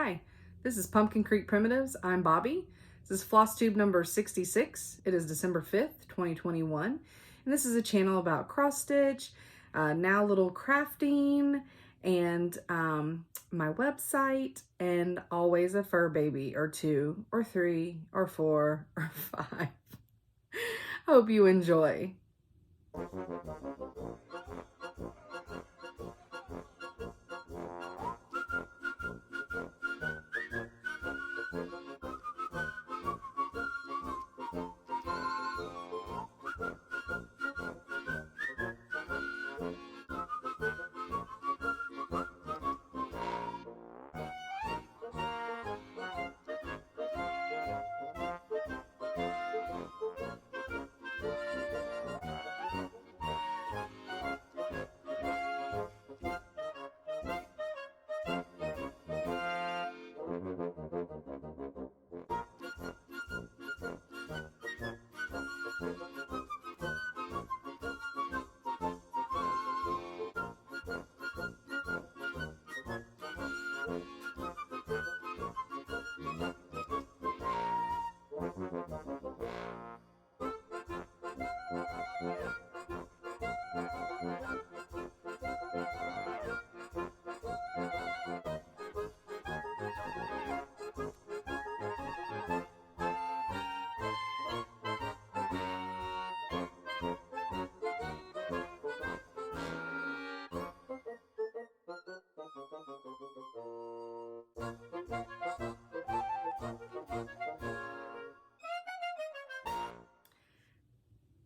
Hi, this is Pumpkin Creek Primitives. I'm Bobby. This is Flosstube number 66. It is December 5th, 2021. And this is a channel about cross stitch, now little crafting, and my website, and always a fur baby or 2 or 3 or 4 or 5. Hope you enjoy.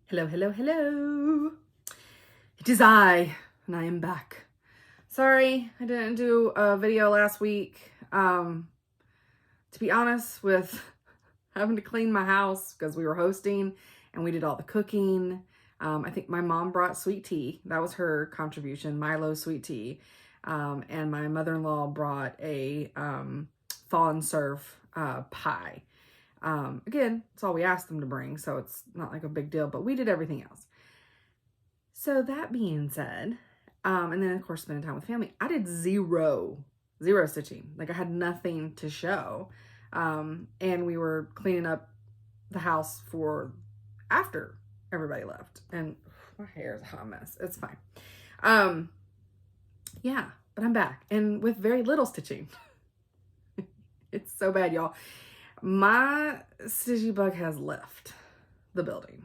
Hello, hello, hello. It is I, and I am back. Sorry, I didn't do a video last week. To be honest, with having to clean my house because we were hosting and we did all the cooking. I think my mom brought sweet tea. That was her contribution, Milo sweet tea. And my mother-in-law brought a thaw and serve pie. Again, it's all we asked them to bring, so it's not like a big deal, but we did everything else. So that being said, and then of course spending time with family, I did zero stitching. Like I had nothing to show. And we were cleaning up the house for after everybody left, and my hair is a hot mess. It's fine. Yeah, but I'm back and with very little stitching. It's so bad, y'all. My stitchy bug has left the building.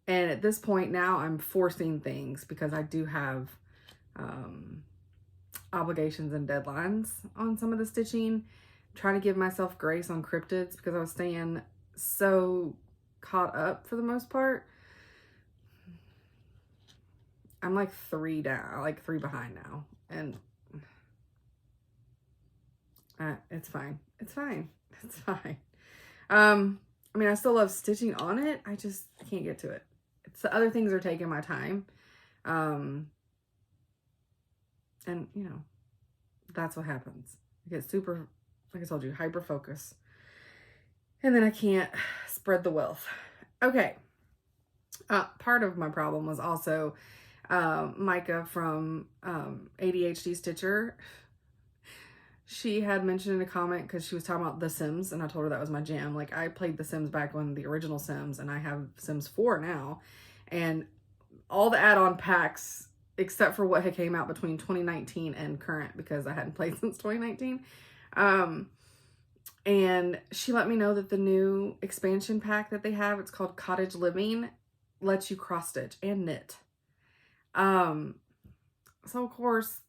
And at this point now I'm forcing things because I do have obligations and deadlines on some of the stitching. Trying to give myself grace on Cryptids because I was staying so caught up for the most part. I'm like 3 down, like 3 behind now. And it's fine. It's fine. It's fine. I mean, I still love stitching on it. I can't get to it. It's the other things are taking my time. And you know, that's what happens. I get super, like I told you, hyper focus. And then I can't spread the wealth. Okay. Part of my problem was also Micah from ADHD Stitcher. She had mentioned in a comment because she was talking about The Sims, and I told her that was my jam. Like, I played The Sims back when the original Sims, and I have Sims 4 now. And all the add-on packs, except for what had came out between 2019 and current, because I hadn't played since 2019. And she let me know that the new expansion pack that they have, it's called Cottage Living, lets you cross-stitch and knit. So, of course,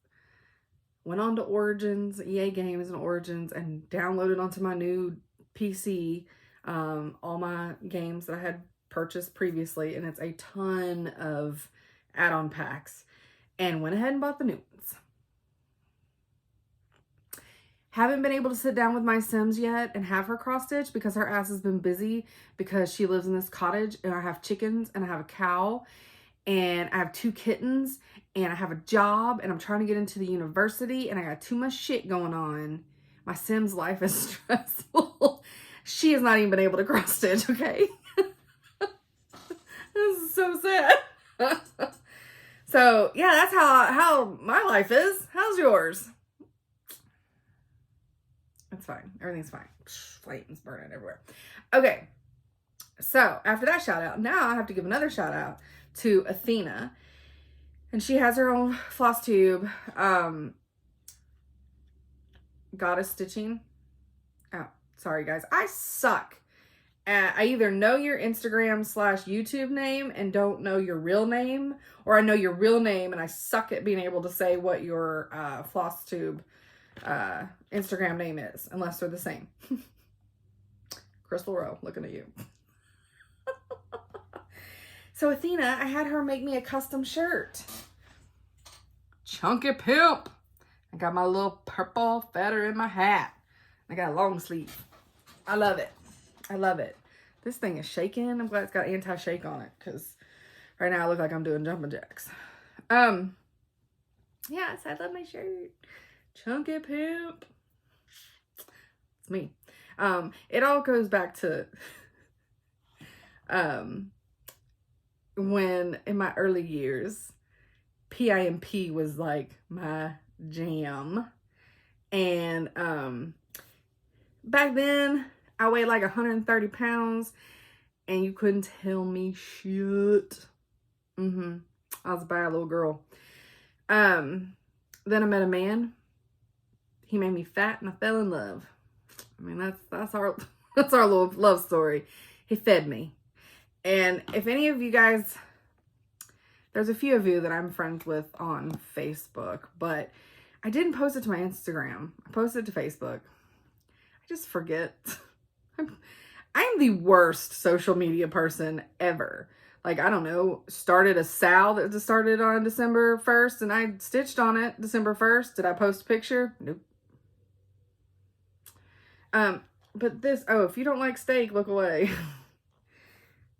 went on to Origins, EA Games and Origins, and downloaded onto my new PC all my games that I had purchased previously, and it's a ton of add-on packs, and went ahead and bought the new ones. Haven't been able to sit down with my Sims yet and have her cross-stitch because her ass has been busy because she lives in this cottage, and I have chickens, and I have a cow, and I have 2 kittens, and I have a job, and I'm trying to get into the university, and I got too much shit going on. My Sims life is stressful. She has not even been able to cross stitch, okay? This is so sad. So yeah, that's how my life is. How's yours? It's fine. Everything's fine. Flames burning everywhere. Okay. So after that shout out, now I have to give another shout out to Athena. And she has her own Flosstube, goddess stitching. Oh, sorry guys. I suck. I either know your Instagram / YouTube name and don't know your real name, or I know your real name and I suck at being able to say what your Flosstube Instagram name is, unless they're the same. Crystal Rowe, looking at you. So Athena, I had her make me a custom shirt. Chunky pimp. I got my little purple feather in my hat. I got a long sleeve. I love it. I love it. This thing is shaking. I'm glad it's got anti-shake on it, because right now I look like I'm doing jumping jacks. Yeah, so I love my shirt. Chunky pimp. It's me. It all goes back to when in my early years, PIMP was like my jam. And back then I weighed like 130 pounds and you couldn't tell me shit. I was a bad little girl. Then I met a man. He made me fat and I fell in love. I mean, that's our little love story. He fed me. And if any of you guys, there's a few of you that I'm friends with on Facebook, but I didn't post it to my Instagram. I posted it to Facebook. I just forget. I'm the worst social media person ever. Like, I don't know, started a sale that just started on December 1st and I stitched on it December 1st. Did I post a picture? Nope. But this, oh, if you don't like steak, look away.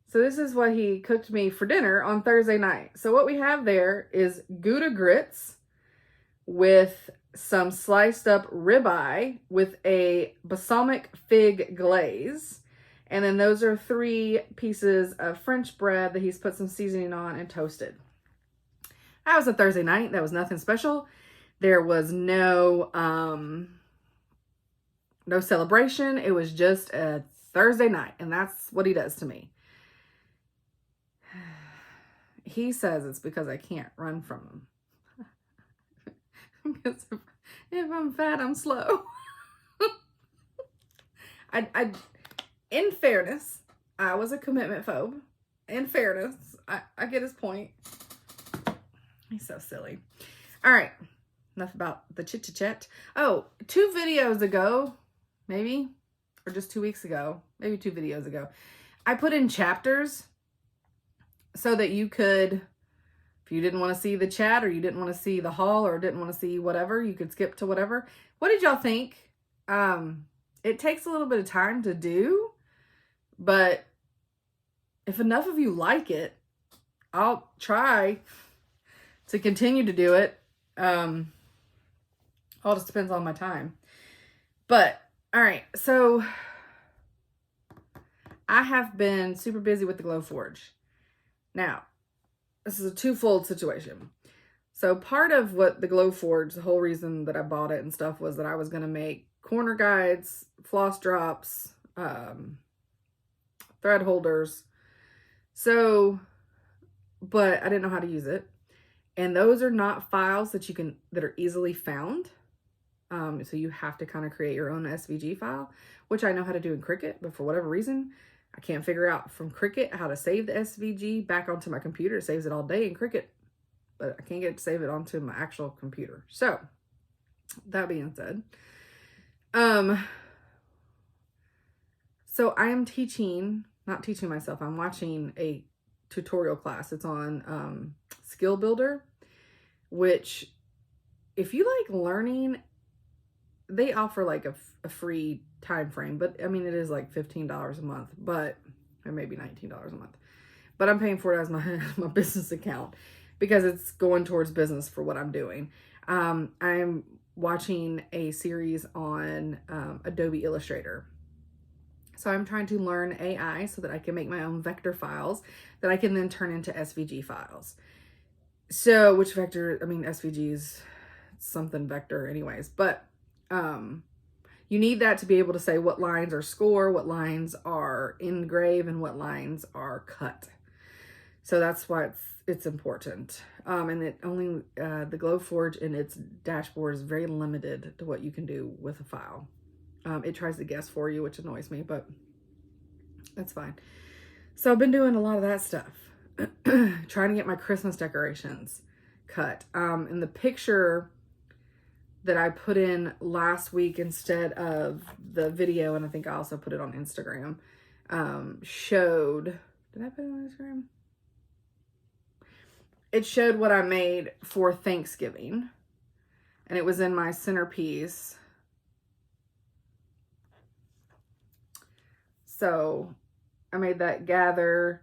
So this is what he cooked me for dinner on Thursday night. So what we have there is Gouda grits with some sliced up ribeye with a balsamic fig glaze. And then those are 3 pieces of French bread that he's put some seasoning on and toasted. That was a Thursday night. That was nothing special. There was no celebration. It was just a Thursday night. And that's what he does to me. He says it's because I can't run from him. Because if I'm fat, I'm slow. In fairness, I was a commitment phobe. In fairness, I get his point. He's so silly. All right. Enough about the chit-chat. Oh, 2 videos ago, maybe, or just 2 weeks ago, maybe 2 videos ago, I put in chapters so that you could, if you didn't want to see the chat or you didn't want to see the haul or didn't want to see whatever, you could skip to whatever. What did y'all think? It takes a little bit of time to do, but if enough of you like it, I'll try to continue to do it. All just depends on my time. But, all right, so I have been super busy with the Glowforge. Now, this is a twofold situation. So part of what the Glowforge, the whole reason that I bought it and stuff, was that I was going to make corner guides, floss drops, thread holders. So, but I didn't know how to use it. And those are not files that that are easily found. So you have to kind of create your own SVG file, which I know how to do in Cricut, but for whatever reason, I can't figure out from Cricut how to save the SVG back onto my computer. It saves it all day in Cricut, but I can't get it to save it onto my actual computer. So that being said, so I am not teaching myself, I'm watching a tutorial class. It's on Skill Builder, which if you like learning, they offer like a free time frame, but I mean, it is like $15 a month, but, or maybe $19 a month, but I'm paying for it as my business account because it's going towards business for what I'm doing. I'm watching a series on Adobe Illustrator. So I'm trying to learn AI so that I can make my own vector files that I can then turn into SVG files. So which vector, I mean, SVG is something vector anyways, but you need that to be able to say what lines are score, what lines are engrave, and what lines are cut. So that's why it's important. And it only, the Glowforge in its dashboard is very limited to what you can do with a file. It tries to guess for you, which annoys me, but that's fine. So I've been doing a lot of that stuff. Trying to get my Christmas decorations cut. And the picture that I put in last week instead of the video, and I think I also put it on Instagram, showed, did I put it on Instagram? It showed what I made for Thanksgiving, and it was in my centerpiece. So I made that gather,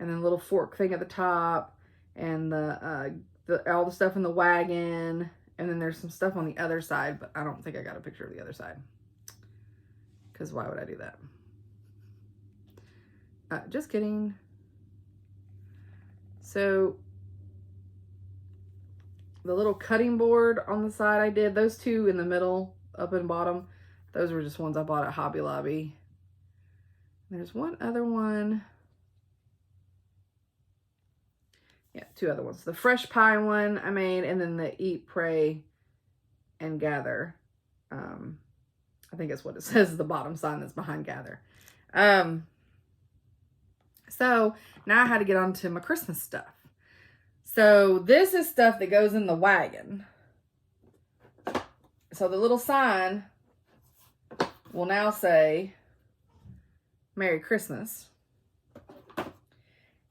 and then a little fork thing at the top, and all the stuff in the wagon, and then there's some stuff on the other side, but I don't think I got a picture of the other side, because why would I do that? Just kidding. So the little cutting board on the side I did, those two in the middle, up and bottom, those were just ones I bought at Hobby Lobby. There's one other one. Yeah, two other ones. The fresh pie one I made, and then the eat, pray, and gather. I think that's what it says, the bottom sign that's behind gather. So now I had to get on to my Christmas stuff. So this is stuff that goes in the wagon. So the little sign will now say Merry Christmas.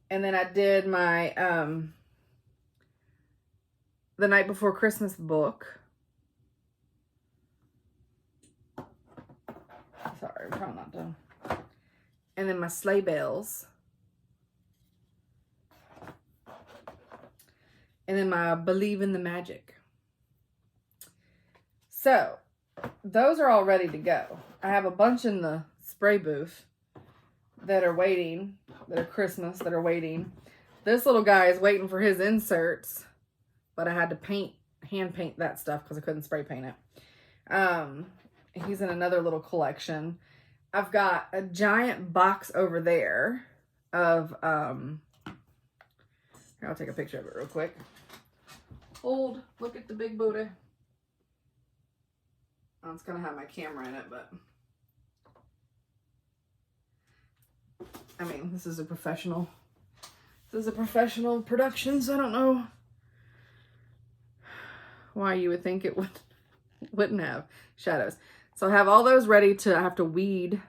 And then I did my The Night Before Christmas book. Sorry, I'm trying not to. And then my sleigh bells. And then my Believe in the Magic. So, those are all ready to go. I have a bunch in the spray booth that are waiting, that are Christmas, that are waiting. This little guy is waiting for his inserts, but I had to hand paint that stuff because I couldn't spray paint it. He's in another little collection. I've got a giant box over there of, here, I'll take a picture of it real quick. Look at the big booty. Oh, it's gonna have my camera in it, but I mean, this is a professional production, so I don't know why you would think it wouldn't have shadows. So I have all those ready to, I have to weed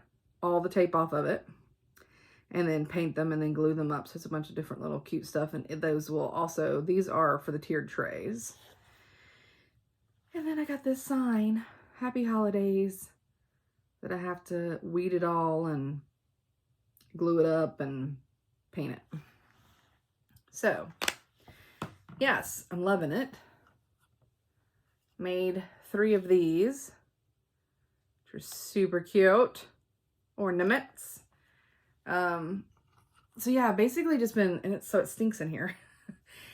all the tape off of it and then paint them and then glue them up. So it's a bunch of different little cute stuff. And those will also, these are for the tiered trays. And then I got this sign, Happy Holidays, that I have to weed it all and glue it up and paint it. So, yes, I'm loving it. Made 3 of these, which are super cute ornaments. So yeah, basically just been, and so it stinks in here.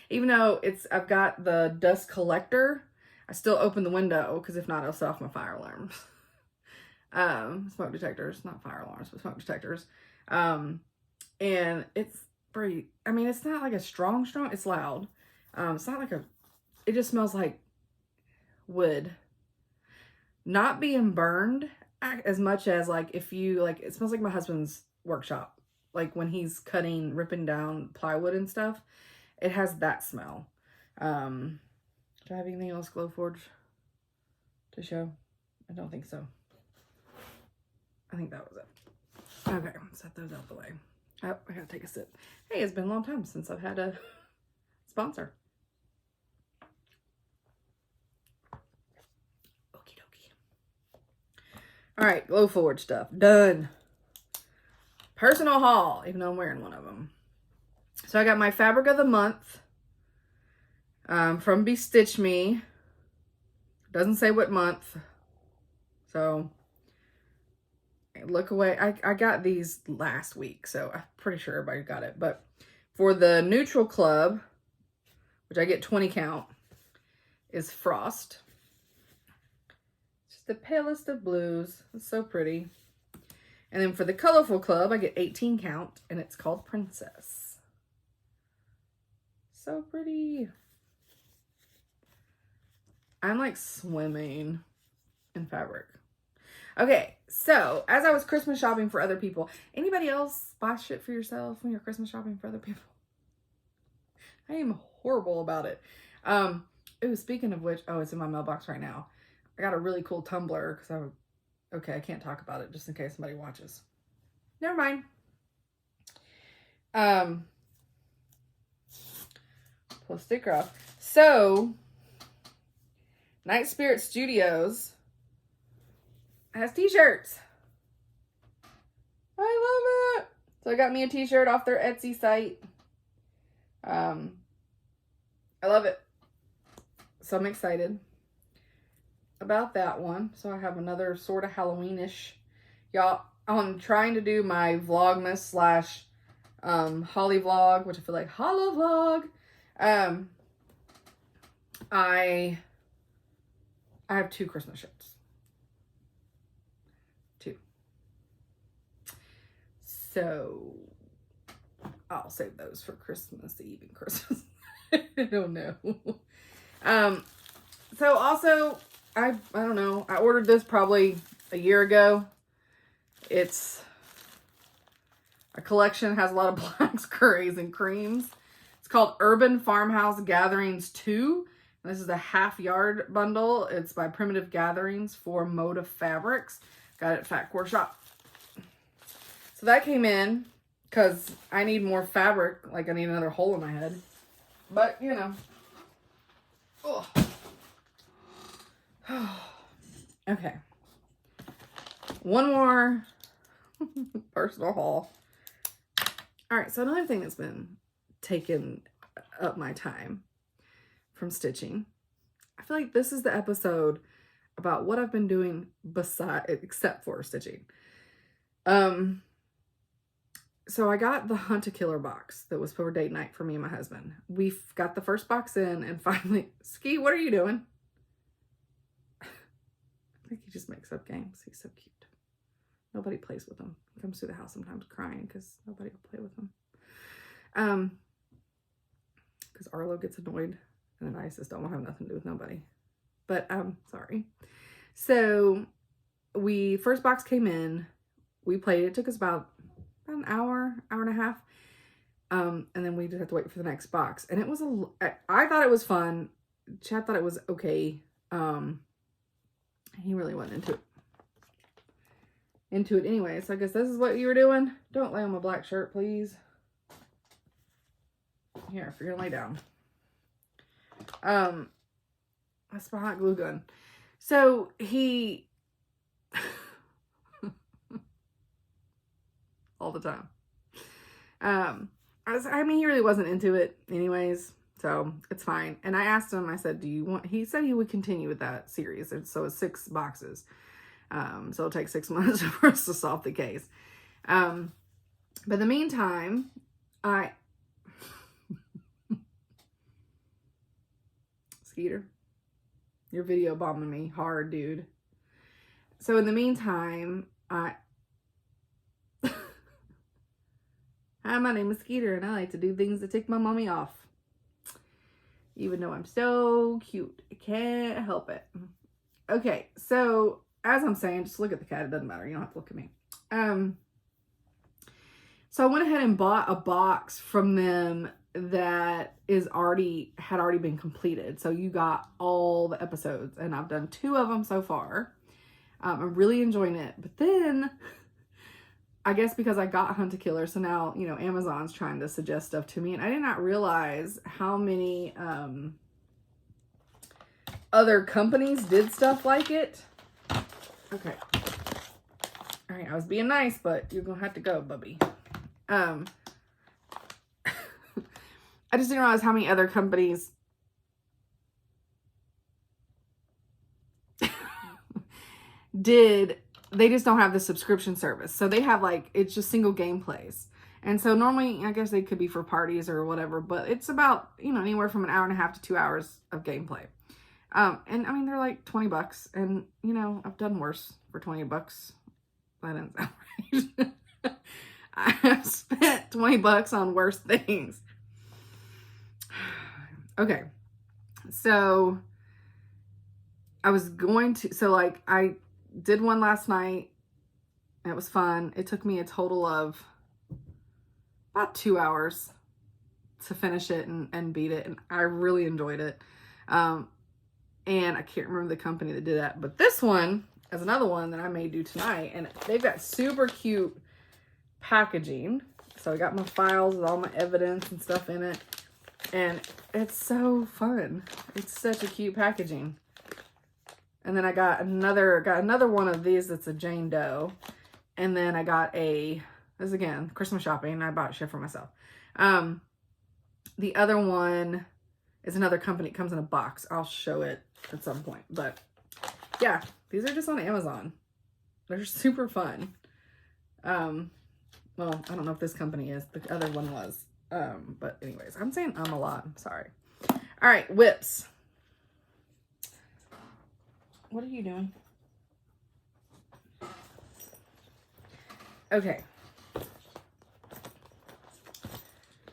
Even though I've got the dust collector, I still open the window because if not, it'll set off my fire alarms. Smoke detectors, not fire alarms, but smoke detectors. And it's pretty, I mean, it's not like a strong, it's loud. It's not like it just smells like wood. Not being burned as much as like if you, like, it smells like my husband's workshop. Like when he's ripping down plywood and stuff, it has that smell. Do I have anything else Glowforge to show? I don't think so. I think that was it. Okay, set those out the way. Oh, I gotta take a sip. Hey, it's been a long time since I've had a sponsor. Okie dokie. All right, Glowforge stuff done. Personal haul, even though I'm wearing one of them. So I got my fabric of the month from Bestitch Me. Doesn't say what month. So look away. I got these last week, so I'm pretty sure everybody got it. But for the Neutral Club, which I get 20 count, is Frost. Just the palest of blues. It's so pretty. And then for the colorful club, I get 18 count, and it's called Princess. So pretty. I'm like swimming in fabric. Okay, so as I was Christmas shopping for other people, anybody else buy shit for yourself when you're Christmas shopping for other people? I am horrible about it. Ooh, speaking of which, oh, it's in my mailbox right now. I got a really cool tumbler because okay, I can't talk about it just in case somebody watches. Never mind. Pull a sticker off. So, Night Spirit Studios has t-shirts. I love it. So I got me a t-shirt off their Etsy site. I love it. So I'm excited about that one. So I have another sort of Halloween-ish. Y'all, I'm trying to do my Vlogmas slash Holly vlog, which I feel like Hollow vlog. I have 2 Christmas shirts. 2. So I'll save those for Christmas Eve and Christmas. I don't know. So also, I don't know. I ordered this probably a year ago. It's a collection, has a lot of blacks, grays, and creams. It's called Urban Farmhouse Gatherings 2. This is a half-yard bundle. It's by Primitive Gatherings for Motive Fabrics. Got it at Fat Core Shop. So that came in because I need more fabric. Like, I need another hole in my head. But, you know. Okay. One more personal haul. All right, so another thing that's been taking up my time from stitching. I feel like this is the episode about what I've been doing except for stitching. So I got the Hunt a Killer box that was for date night for me and my husband. We got the first box in and finally, Ski, what are you doing? I think he just makes up games. He's so cute. Nobody plays with him. He comes through the house sometimes crying because nobody will play with him. Because Arlo gets annoyed and then Isis don't want to have nothing to do with nobody. But sorry. So first box came in. We played. It took us about an hour and a half. And then we just had to wait for the next box. And it was I thought it was fun. Chad thought it was okay. He really wasn't into it anyway. So I guess this is what you were doing. Don't lay on my black shirt, please. Here, if you're gonna lay down. That's my hot glue gun. So he all the time. I mean, he really wasn't into it anyways, so it's fine. And I asked him, I said, he said he would continue with that series. And so it's 6 boxes. So it'll take 6 months for us to solve the case. But in the meantime, Skeeter, you're video bombing me hard, dude. So in the meantime, hi, my name is Skeeter, and I like to do things that tick my mommy off. Even though I'm so cute. I can't help it. Okay, so as I'm saying, just look at the cat. It doesn't matter. You don't have to look at me. So I went ahead and bought a box from them that had already been completed. So you got all the episodes, and I've done 2 of them so far. I'm really enjoying it. But then, I guess because I got Hunt a Killer, so now, you know, Amazon's trying to suggest stuff to me, and I did not realize how many other companies did stuff like it. Okay. All right, I was being nice, but you're gonna have to go, bubby. I just didn't realize how many other companies they just don't have the subscription service. So they have it's just single gameplays. And so normally, I guess they could be for parties or whatever, but it's about, you know, anywhere from an hour and a half to 2 hours of gameplay. And I mean, they're like 20 bucks. And, you know, I've done worse for 20 bucks. That didn't sound right. I have spent 20 bucks on worse things. Okay. So I was going to, so like I did one last night. It was fun. It took me a total of about 2 hours to finish it and beat it. And I really enjoyed it. And I can't remember the company that did that, but this one is another one that I may do tonight. And they've got super cute packaging. So I got my files with all my evidence and stuff in it. And it's so fun. It's such a cute packaging. And then I got another one of these that's a Jane Doe. And then I got this again, Christmas shopping. I bought shit for myself. The other one is another company. It comes in a box. I'll show it at some point. But yeah, these are just on Amazon. They're super fun. Well, I don't know if this company is. The other one was. But anyways, I'm saying a lot. I'm sorry. All right, whips. What are you doing? Okay.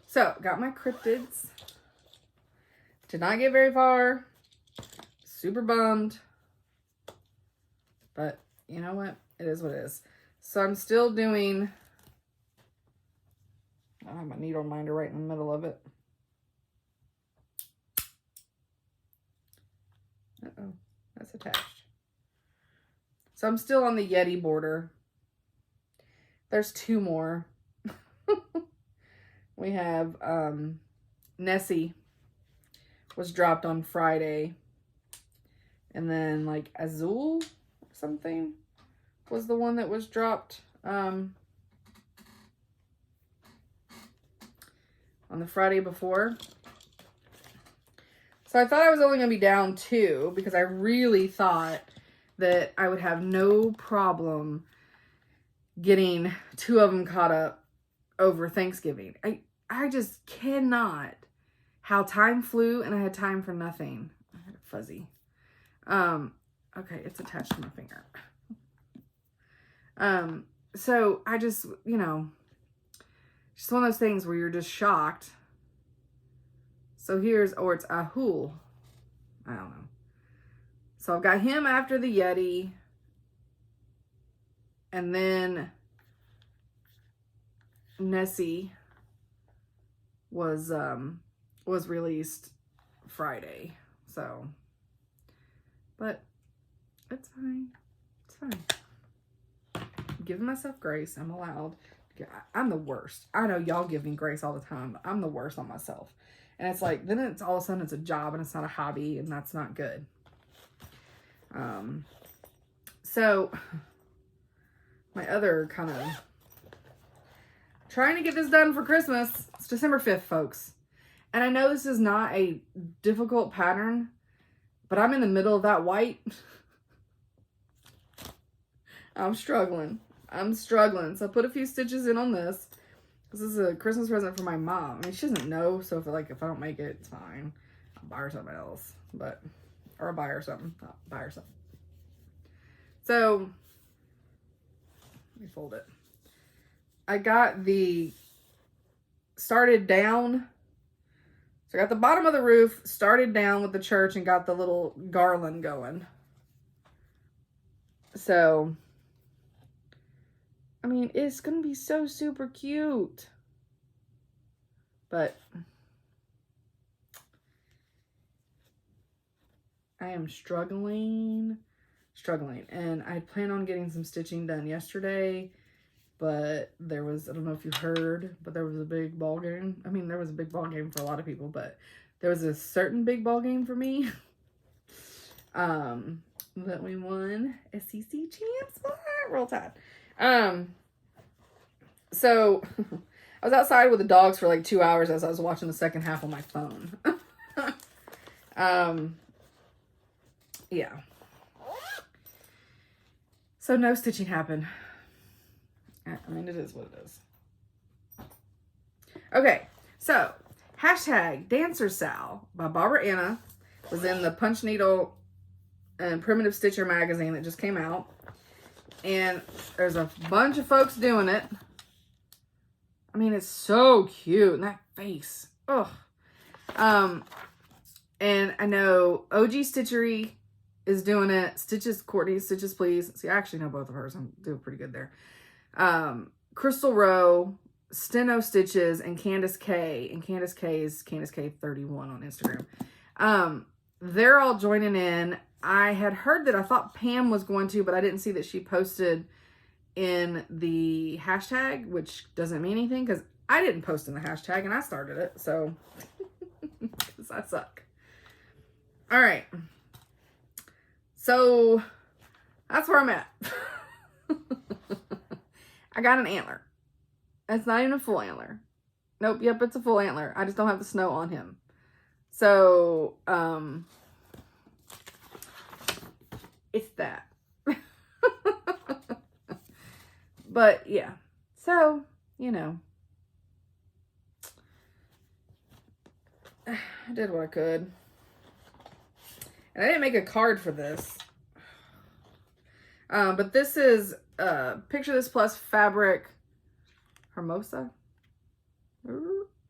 So, got my cryptids. Did not get very far. Super bummed. But, you know what? It is what it is. So, I'm still doing... I have my needle minder right in the middle of it. Uh-oh. That's attached. So, I'm still on the Yeti border. There's 2 more. We have Nessie was dropped on Friday. And then like Azul or something was the one that was dropped on the Friday before. So I thought I was only going to be down 2 because I really thought that I would have no problem getting 2 of them caught up over Thanksgiving. I just cannot. How time flew and I had time for nothing. Fuzzy. Okay, it's attached to my finger. So I just, you know, just one of those things where you're just shocked. So here's, or it's Ahul. I don't know. So I've got him after the Yeti. And then Nessie was released Friday. So, but it's fine. It's fine. I'm giving myself grace. I'm allowed. I'm the worst. I know y'all give me grace all the time, but I'm the worst on myself. And it's like, then it's all of a sudden it's a job and it's not a hobby, and that's not good. So my other kind of trying to get this done for Christmas. It's December 5th, folks. And I know this is not a difficult pattern, but I'm in the middle of that white. I'm struggling. So I put a few stitches in on this. This is a Christmas present for my mom. I mean, she doesn't know, so if I don't make it, it's fine. I'll buy her something else. Or I'll buy her something. I'll buy her something. So, let me fold it. I got the started down. So I got the bottom of the roof, started down with the church, and got the little garland going. So, I mean, it's going to be so super cute. But I am struggling. And I plan on getting some stitching done yesterday. But there was, I don't know if you heard, but there was a big ball game. I mean, there was a big ball game for a lot of people, but there was a certain big ball game for me. That we won SEC champs. Roll Tide. So I was outside with the dogs for like 2 hours as I was watching the second half on my phone. Yeah. So no stitching happened. I mean, it is what it is. Okay, so hashtag Dancer Sal by Barbara Anna. was in the Punch Needle and Primitive Stitcher magazine that just came out. And there's a bunch of folks doing it. I mean, it's so cute. And that face. Ugh. And I know OG Stitchery is doing it. Stitches, Courtney, Stitches Please. See, I actually know both of hers. I'm doing pretty good there. Crystal Rowe, Steno Stitches, and Candace K. And Candace K is Candace K31 on Instagram. They're all joining in. I had heard that I thought Pam was going to, but I didn't see that she posted in the hashtag, which doesn't mean anything because I didn't post in the hashtag and I started it. So, because I suck. All right. So, that's where I'm at. I got an antler. It's not even a full antler. Nope, yep, it's a full antler. I just don't have the snow on him. So, it's that. But, yeah. So, you know. I did what I could. And I didn't make a card for this. But this is Picture This Plus fabric Hermosa.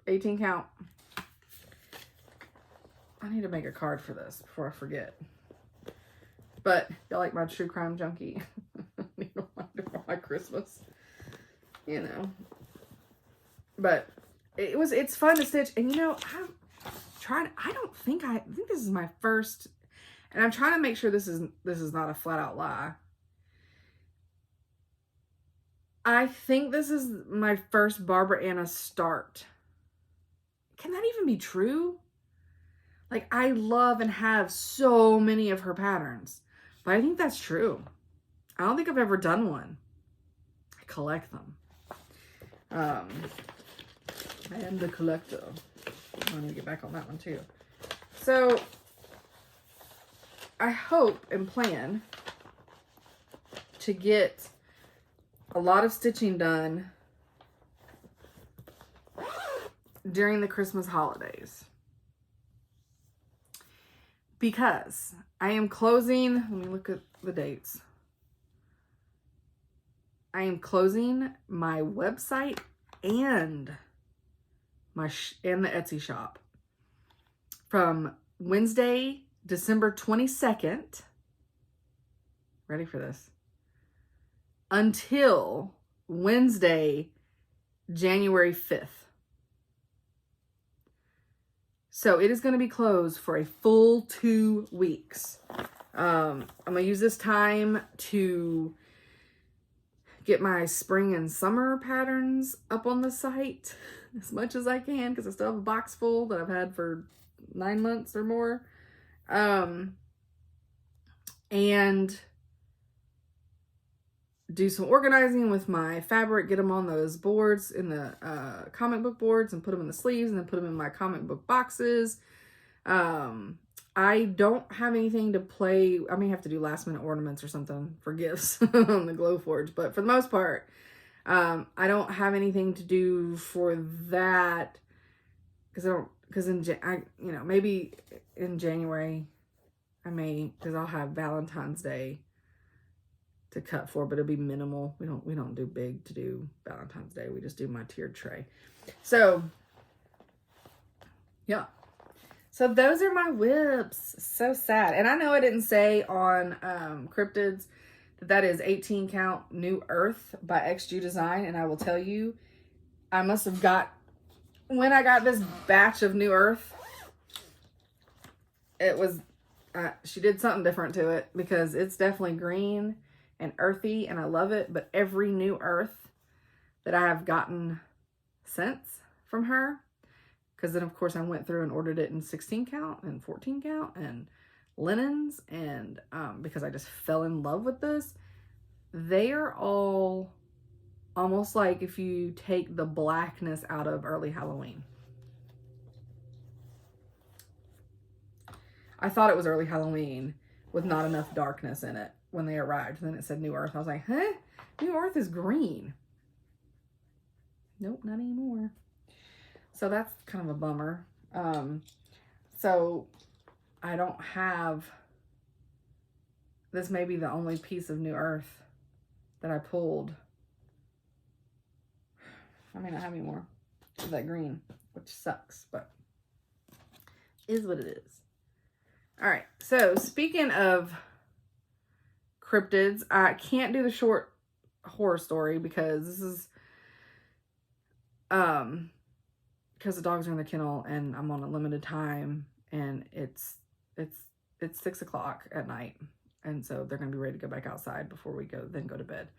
18 count. I need to make a card for this before I forget. But y'all like my true crime junkie. Need a reminder for my Christmas. You know. But it's fun to stitch. And you know, I think this is my first, and I'm trying to make sure this is not a flat out lie. I think this is my first Barbara Anna start. Can that even be true? Like, I love and have so many of her patterns, but I think that's true. I don't think I've ever done one. I collect them. I am the collector. I need to get back on that one too. So, I hope and plan to get a lot of stitching done during the Christmas holidays. Because I am closing, let me look at the dates. I am closing my website and the Etsy shop from Wednesday, December 22nd. Ready for this? Until Wednesday, January 5th. So it is going to be closed for a full 2 weeks. I'm going to use this time to get my spring and summer patterns up on the site as much as I can because I still have a box full that I've had for 9 months or more. And do some organizing with my fabric, get them on those boards in the comic book boards and put them in the sleeves and then put them in my comic book boxes. I don't have anything to play. I may have to do last minute ornaments or something for gifts on the Glowforge, but for the most part, I don't have anything to do for that because maybe in January I may, because I'll have Valentine's Day to cut for, but it'll be minimal. We don't do big to do Valentine's Day. We just do my tiered tray. So yeah. So those are my whips. So sad. And I know I didn't say on Cryptids that is 18 count New Earth by XG Design. And I will tell you, I must have when I got this batch of New Earth, it was, she did something different to it because it's definitely green and earthy and I love it. But every New Earth that I have gotten since from her, because then, of course, I went through and ordered it in 16 count and 14 count and linens. And because I just fell in love with this, they are all almost like if you take the blackness out of early Halloween. I thought it was early Halloween with not enough darkness in it when they arrived. And then it said New Earth. I was like, huh? New Earth is green. Nope, not anymore. So that's kind of a bummer. So I don't have, this may be the only piece of new earth that I pulled. I may not have any more of that green, which sucks, but is what it is. All right, so speaking of cryptids, I can't do the short horror story because this is because the dogs are in the kennel and I'm on a limited time, and it's 6 o'clock at night, and so they're gonna be ready to go back outside before we go to bed.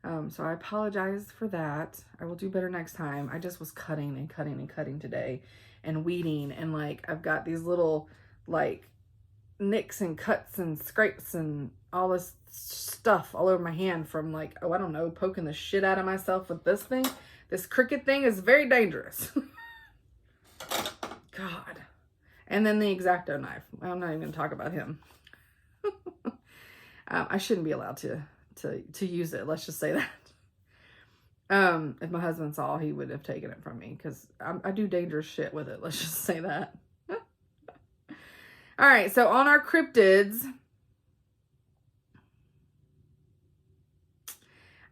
So I apologize for that. I will do better next time. I just was cutting and cutting and cutting today and weeding, and like I've got these little like nicks and cuts and scrapes and all this stuff all over my hand from like, oh, I don't know, poking the shit out of myself with this thing. This cricket thing is very dangerous. God. And then the X-Acto knife. I'm not even going to talk about him. I shouldn't be allowed to use it. Let's just say that. If my husband saw, he would have taken it from me because I do dangerous shit with it. Let's just say that. All right. So on our cryptids,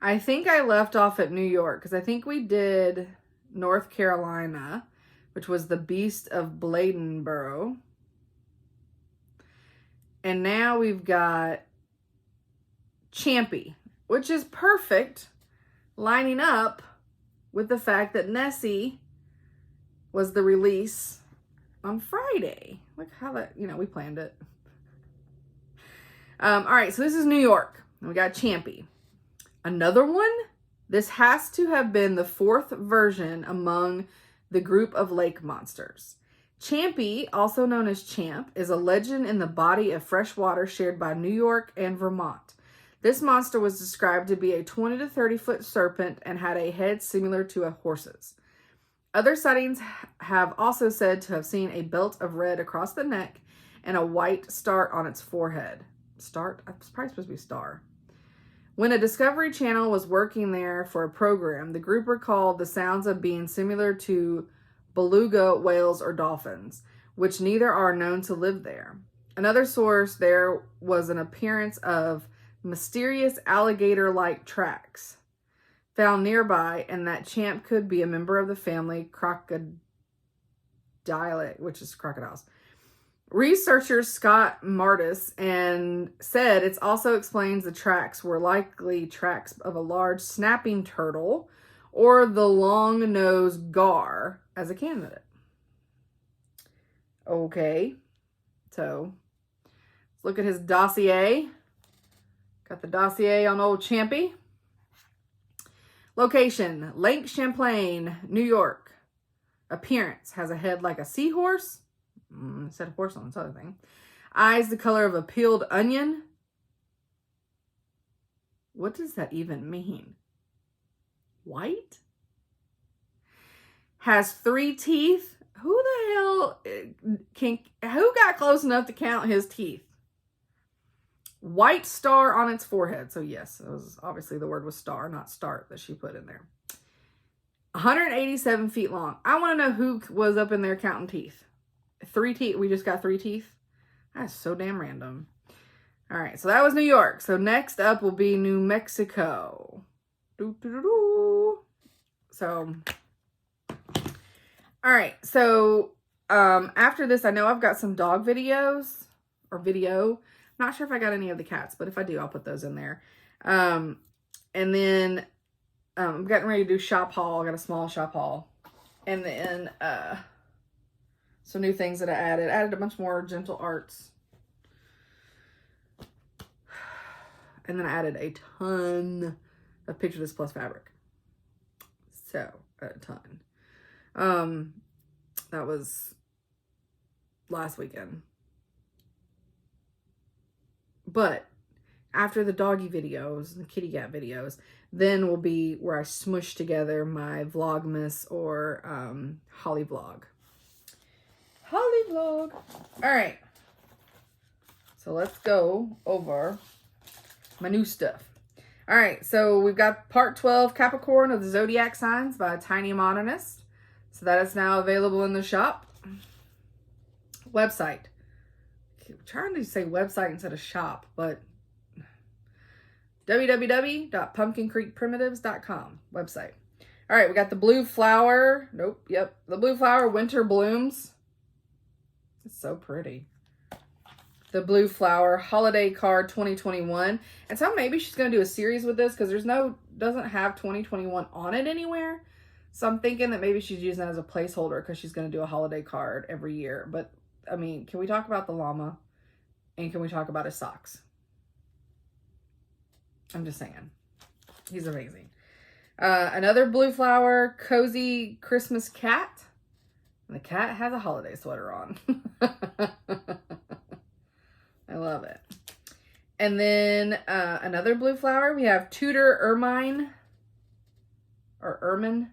I think I left off at New York because I think we did North Carolina, which was the Beast of Bladenboro. And now we've got Champy, which is perfect, lining up with the fact that Nessie was the release on Friday. Look how that, we planned it. All right, so this is New York. And we got Champy. Another one, this has to have been the 4th version among the group of lake monsters. Champy, also known as Champ, is a legend in the body of fresh water shared by New York and Vermont. This monster was described to be a 20 to 30 foot serpent and had a head similar to a horse's. Other sightings have also said to have seen a belt of red across the neck and a white star on its forehead. Start? It's probably supposed to be star. When a Discovery Channel was working there for a program, the group recalled the sounds of being similar to beluga whales or dolphins, which neither are known to live there. Another source, there was an appearance of mysterious alligator-like tracks found nearby, and that Champ could be a member of the family Crocodile, which is crocodiles. Researcher Scott Martis and said it also explains the tracks were likely tracks of a large snapping turtle or the long-nosed gar as a candidate. Okay, so let's look at his dossier. Got the dossier on old Champy. Location, Lake Champlain, New York. Appearance, has a head like a seahorse. It said horse on this other thing. Eyes the color of a peeled onion. What does that even mean? White? Has 3 teeth. Who the hell who got close enough to count his teeth? White star on its forehead. So yes, it was obviously the word was star, not start, that she put in there. 187 feet long. I want to know who was up in there counting teeth. 3 teeth. We just got 3 teeth. That's so damn random. All right, so that was New York. So next up will be New Mexico. So, all right. So after this, I know I've got some dog videos or video. Not sure if I got any of the cats, but if I do, I'll put those in there. And then I'm getting ready to do shop haul. I got a small shop haul. And then some new things that I added. Added a bunch more gentle arts. And then I added a ton of Picture This Plus fabric. So, a ton. That was last weekend. But after the doggy videos, the kitty cat videos, then will be where I smush together my Vlogmas or Holly Vlog. Holly Vlog. All right. So let's go over my new stuff. All right. So we've got part 12, Capricorn of the Zodiac Signs by Tiny Modernist. So that is now available in the shop. Website, keep trying to say website instead of shop, but www.pumpkincreekprimitives.com website. All right, we got the blue flower. Nope, yep. The blue flower winter blooms. It's so pretty. The blue flower holiday card 2021. And so maybe she's going to do a series with this because doesn't have 2021 on it anywhere. So I'm thinking that maybe she's using it as a placeholder because she's going to do a holiday card every year. But I mean, can we talk about the llama? And can we talk about his socks? I'm just saying. He's amazing. Another blue flower, cozy Christmas cat. And the cat has a holiday sweater on. I love it. And then another blue flower. We have Tudor Ermine. Or Ermine.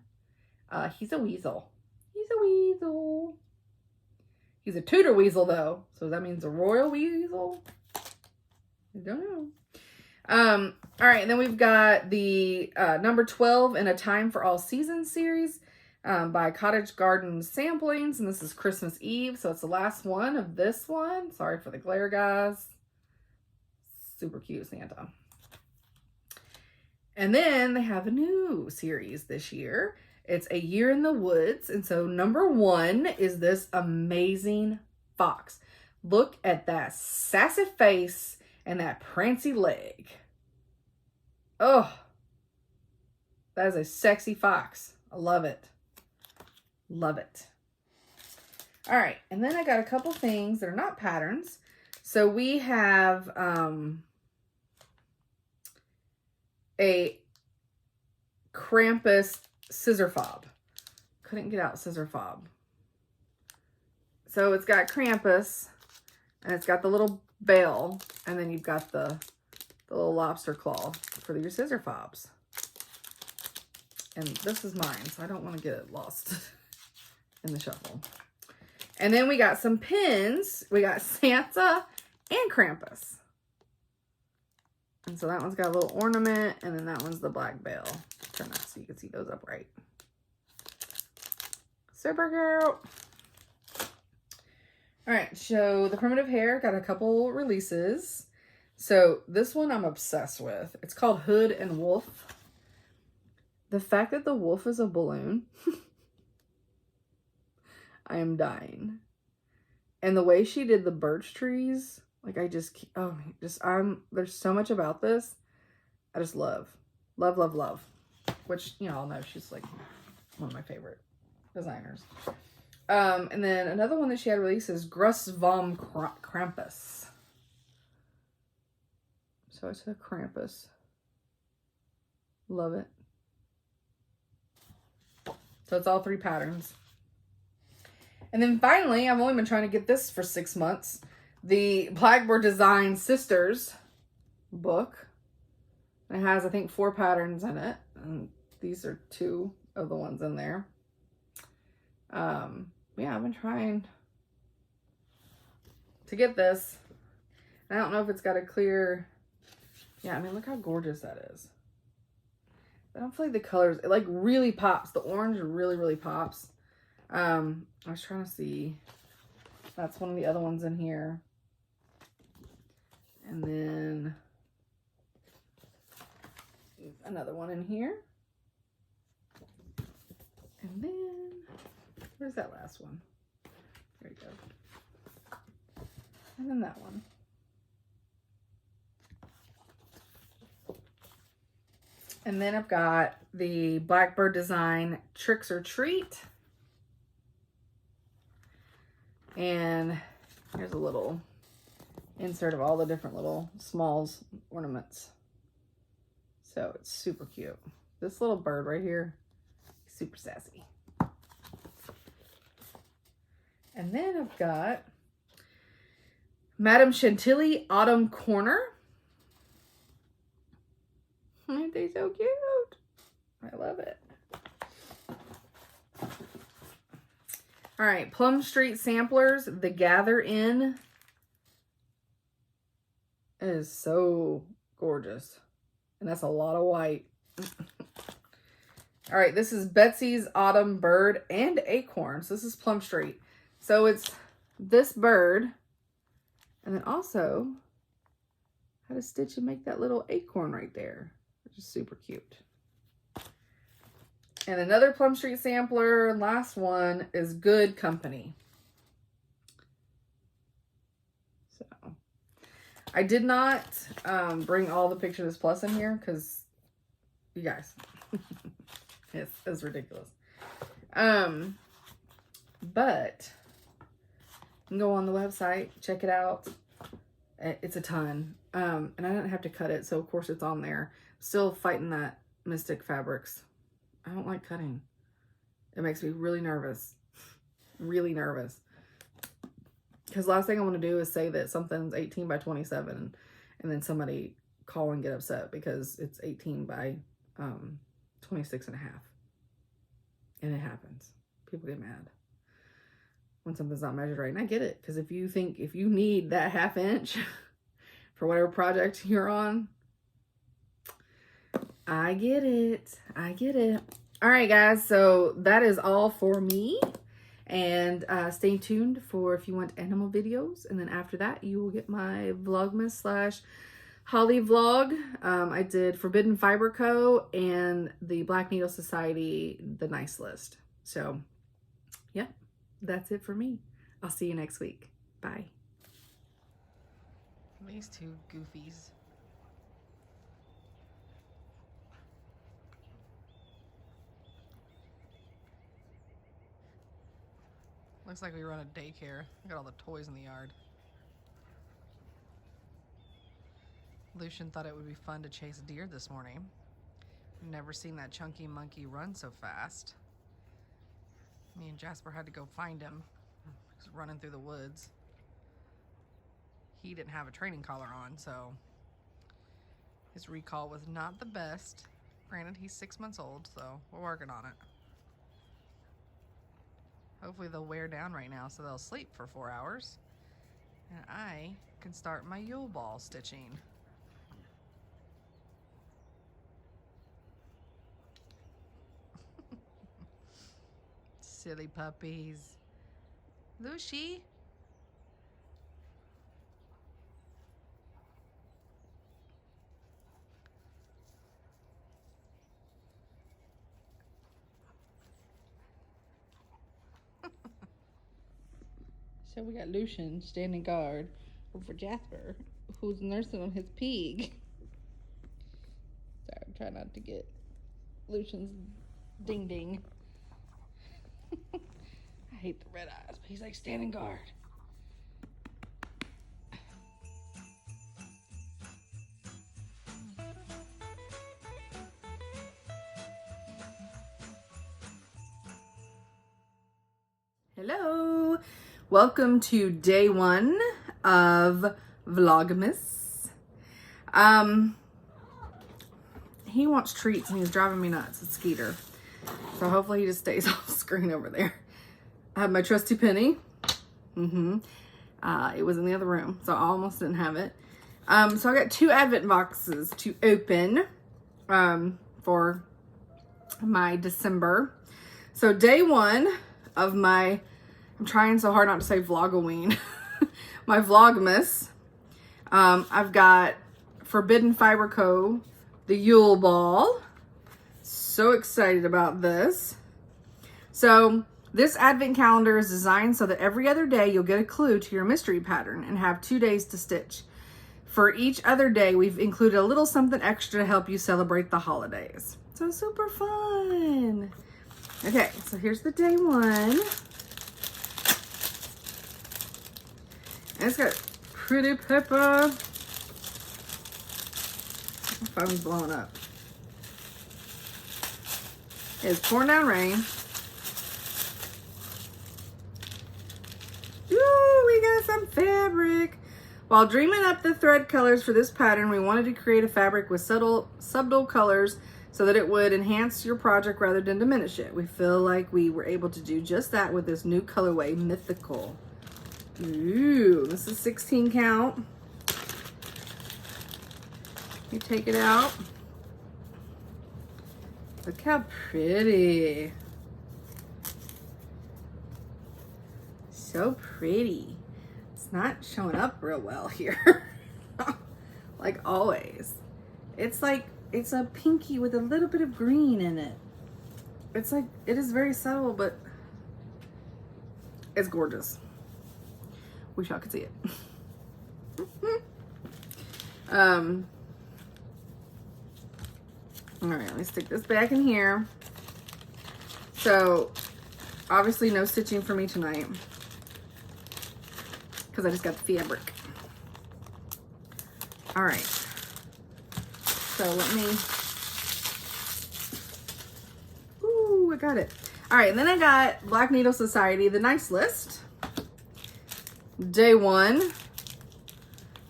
He's a weasel. He's a weasel. He's a Tudor weasel, though. So that means a royal weasel? I don't know. All right, and then we've got the number 12 in A Time for All Seasons series by Cottage Garden Samplings, and this is Christmas Eve, so it's the last one of this one. Sorry for the glare, guys. Super cute Santa. And then they have a new series this year. It's A Year in the Woods, and so number 1 is this amazing fox. Look at that sassy face and that prancy leg. Oh, that is a sexy fox. I love it. Love it. All right, and then I got a couple things that are not patterns. So we have a Krampus scissor fob. Couldn't get out scissor fob. So it's got Krampus, and it's got the little bell, and then you've got the little lobster claw for your scissor fobs. And this is mine, so I don't want to get it lost in the shuffle. And then we got some pins. We got Santa and Krampus. And so that one's got a little ornament, and then that one's the black bell. Turn that so you can see those upright. Super cute. All right, so the Primitive Hair got a couple releases. So this one I'm obsessed with. It's called Hood and Wolf. The fact that the wolf is a balloon, I am dying. And the way she did the birch trees, like there's so much about this. I just love. Love, love, love. Which, you know, I'll know she's like one of my favorite designers. And then another one that she had released is Gruss vom Krampus. So it's a Krampus. Love it. So it's all 3 patterns. And then finally, I've only been trying to get this for 6 months. The Blackbird Design Sisters book. It has, I think, 4 patterns in it. And these are 2 of the ones in there. Yeah, I've been trying to get this. I don't know if it's got a clear... Yeah, I mean, look how gorgeous that is. I don't feel like the colors... It, like, really pops. The orange really, really pops. I was trying to see... That's one of the other ones in here. And then... another one in here. And then... Where's that last one? There you go. And then that one. And then I've got the Blackbird Design Tricks or Treat. And here's a little insert of all the different little smalls ornaments. So it's super cute. This little bird right here, super sassy. And then I've got Madame Chantilly Autumn Corner. Aren't they so cute? I love it. All right, Plum Street Samplers, The Gather In. It is so gorgeous. And that's a lot of white. All right, this is Betsy's Autumn Bird and Acorns. This is Plum Street. So it's this bird, And then also how to stitch and make that little acorn right there, which is super cute. And another Plum Street sampler. And last one is Good Company. So I did not bring all the Picture This Plus in here because you guys, it's ridiculous. But you can go on the website, check it out. It's a ton. And I didn't have to cut it, so of course it's on there. Still fighting that Mystic Fabrics. I don't like cutting. It makes me really nervous. Really nervous. Because last thing I want to do is say that something's 18 by 27 and then somebody call and get upset because it's 18 by 26 and a half. And it happens. People get mad when something's not measured right. And I get it. Because if you need that 1/2 inch for whatever project you're on, I get it. I get it. All right, guys. So that is all for me. And stay tuned for if you want animal videos. And then after that, you will get my Vlogmas / Holly vlog. I did Forbidden Fiber Co. and the Black Needle Society, the nice list. So, yeah, that's it for me. I'll see you next week. Bye. These two goofies. Looks like we run a daycare. Look at all the toys in the yard. Lucian thought it would be fun to chase deer this morning. Never seen that chunky monkey run so fast. Me and Jasper had to go find him. He's running through the woods. He didn't have a training collar on, so his recall was not the best. Granted, he's 6 months old, so we're working on it. Hopefully they'll wear down right now so they'll sleep for 4 hours. And I can start my Yule Ball stitching. Silly puppies. Lucy. So we got Lucian standing guard over Jasper, who's nursing on his pig. Sorry, I'm trying not to get Lucian's ding ding. I hate the red eyes, but he's like standing guard. Hello, welcome to day 1 of Vlogmas. He wants treats and he's driving me nuts. It's Skeeter. So hopefully he just stays off screen over there. I have my trusty penny. It was in the other room, so I almost didn't have it. So I got 2 advent boxes to open for my December. So day 1 of my, I'm trying so hard not to say Vlogoween, my Vlogmas. I've got Forbidden Fiber Co., the Yule Ball. So excited about this. So this advent calendar is designed so that every other day you'll get a clue to your mystery pattern and have 2 days to stitch. For each other day, we've included a little something extra to help you celebrate the holidays. So super fun. Okay, so here's the day 1. And it's got pretty pepper. My phone's blowing up. It's pouring down rain. Ooh, we got some fabric. While dreaming up the thread colors for this pattern, we wanted to create a fabric with subtle colors so that it would enhance your project rather than diminish it. We feel like we were able to do just that with this new colorway, Mythical. Ooh, this is 16 count. You take it out. Look how pretty. So pretty. It's not showing up real well here. Like always. It's like, it's a pinky with a little bit of green in it. It's like, it is very subtle, but it's gorgeous. Wish y'all could see it. All right, let me stick this back in here. So, obviously no stitching for me tonight because I just got the fabric. All right. So let me, ooh, I got it. All right, and then I got Black Needle Society, the nice list. Day 1.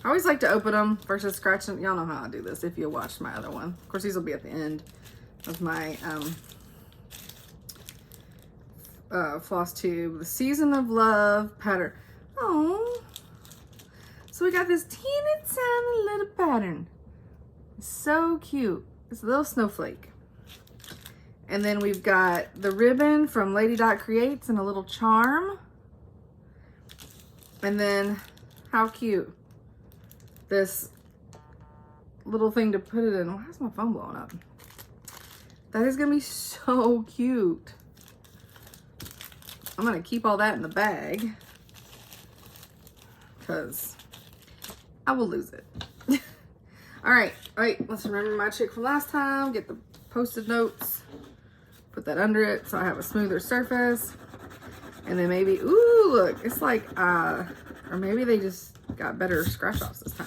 I always like to open them versus scratching. Y'all know how I do this if you watched my other one. Of course, these will be at the end of my Flosstube. The Season of Love pattern. Oh, so we got this teeny tiny little pattern. So cute. It's a little snowflake. And then we've got the ribbon from Lady Dot Creates and a little charm. And then, how cute, this little thing to put it in. Why is my phone blowing up? That is gonna be so cute. I'm gonna keep all that in the bag because I will lose it. All right, let's remember my trick from last time. Get the Post-it notes, put that under it so I have a smoother surface. And then maybe, ooh, look, it's like, or maybe they just got better scratch offs this time.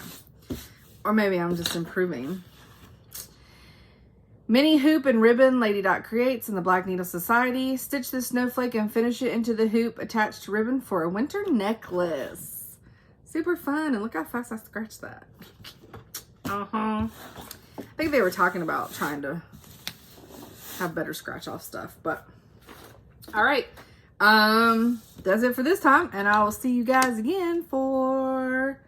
Or maybe I'm just improving. Mini hoop and ribbon, Lady Dot Creates and the Black Needle Society. Stitch the snowflake and finish it into the hoop attached to ribbon for a winter necklace. Super fun, and look how fast I scratched that. I think they were talking about trying to have better scratch off stuff, but all right. That's it for this time, and I will see you guys again for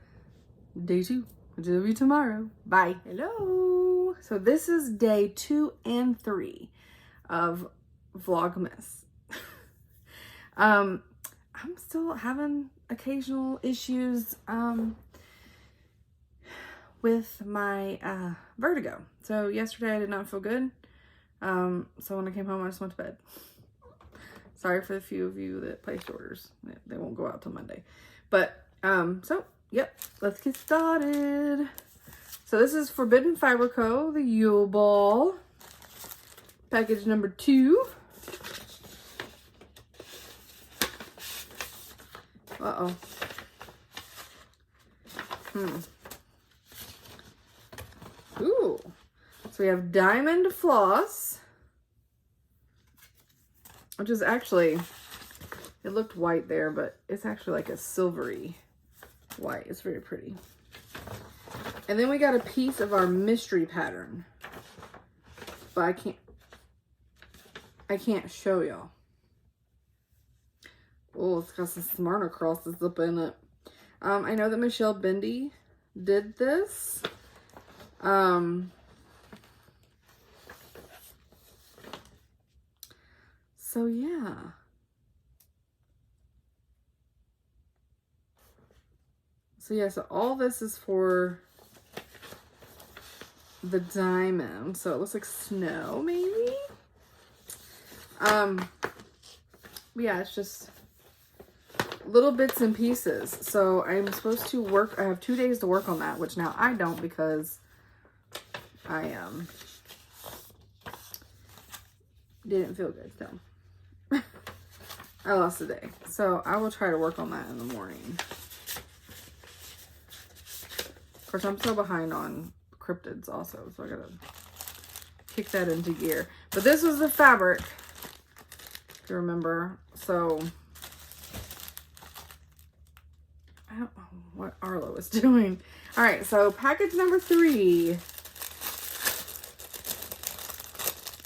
day 2, which will be tomorrow. Bye. Hello. So this is day 2 and 3 of Vlogmas. I'm still having occasional issues with my vertigo. So yesterday I did not feel good. So when I came home, I just went to bed. Sorry for the few of you that placed orders. They won't go out till Monday. But, so, yep, let's get started. So this is Forbidden Fiber Co., the Yule Ball. Package number 2. Uh-oh. Ooh. So we have Diamond Floss, which is actually, it looked white there, but it's actually like a silvery white. It's very pretty. And then we got a piece of our mystery pattern, but I can't show y'all. Oh, it's got some Smyrna crosses up in it. I know that Michelle Bendy did this. So yeah. So all this is for the diamond. So it looks like snow, maybe? Yeah, it's just little bits and pieces. So I'm supposed to work, I have 2 days to work on that, which now I don't because I didn't feel good, so I lost a day. So I will try to work on that in the morning. Of course, I'm so behind on Cryptids also, so I gotta kick that into gear. But this was the fabric, if you remember. So I don't know what Arlo is doing. All right, so package number 3.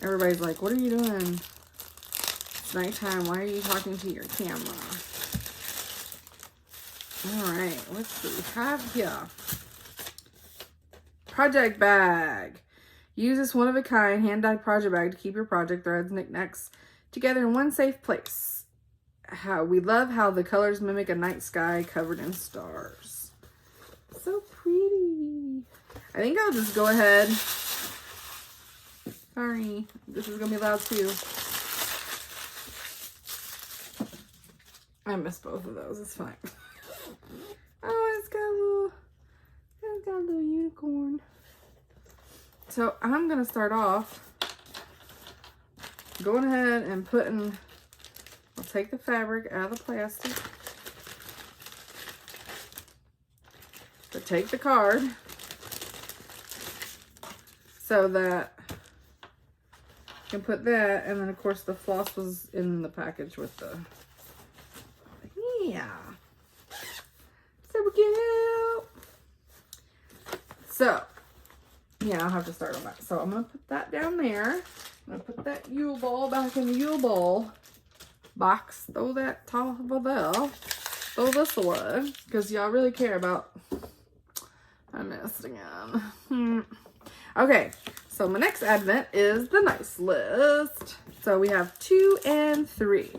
Everybody's like, what are you doing? It's nighttime. Why are you talking to your camera? All right, let's see what we have here. Project bag. Use this one-of-a-kind hand-dyed project bag to keep your project threads, knickknacks together in one safe place. we love how the colors mimic a night sky covered in stars. So pretty. I think I'll just go ahead. Sorry, this is gonna be loud too. I missed both of those. It's fine. Oh, it's got a little unicorn. So I'm gonna start off going ahead and putting. I'll take the fabric out of the plastic. But take the card so that you can put that, and then of course the floss was in the package with the. Yeah. So cute. So, yeah, I'll have to start on that. So I'm going to put that down there. I'm going to put that Yule ball back in the Yule ball box. Throw that top of there. Throw this away. Because y'all really care about... I missed again. Okay. So my next advent is the nice list. So we have 2 and 3.